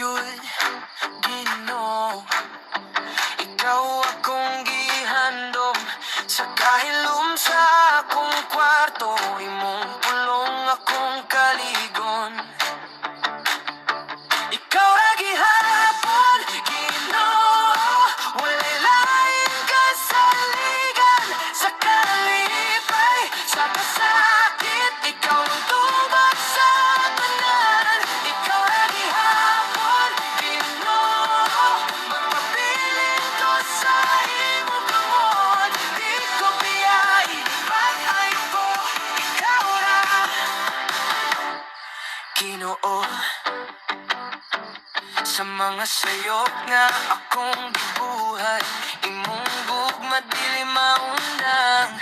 yun, Ginoo. Ikaw akong gihandom sa kahilom sa akong kwarto, imong pulong akong kaligon. Ikaw ra gihapon, Ginoo, walay lain kasaligan. Sa kalipay, sa kasakit, ikaw ang tubag sa tanan. Ikaw ra gihapon, Ginoo, magpabilin ko sa imong kamot. Di ko biyahe, pag-ayo ko, ikaw ra, Ginoo. Sa mga sayop nga akong gibuhat, imong gugma dili maundang.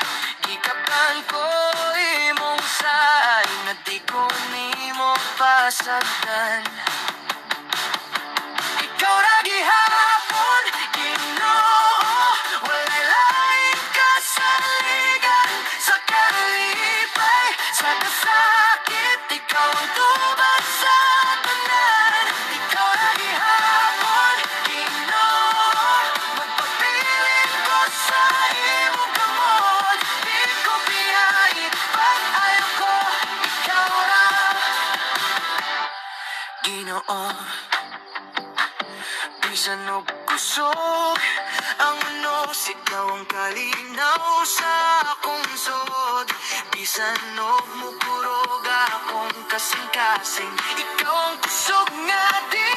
Gikapan ko imong say, na di ko nimo pasagdan. Ikaw ra gihapon, Ginoo, walay lain kasaligan. Sa kalipay, sa kasakit, ikaw ang tubag sa tanan. Ikaw ra gihapon, Ginoo, magpabilin ko sa imong kamot. Di ko biyahe, pag-ayo ko, ikaw ra, Ginoo. Bisan og kusog ang unos, ikaw ang kalinaw sa akong sod. Bisan og mukurog akong kasing-kasing, ikaw ang kusog nga di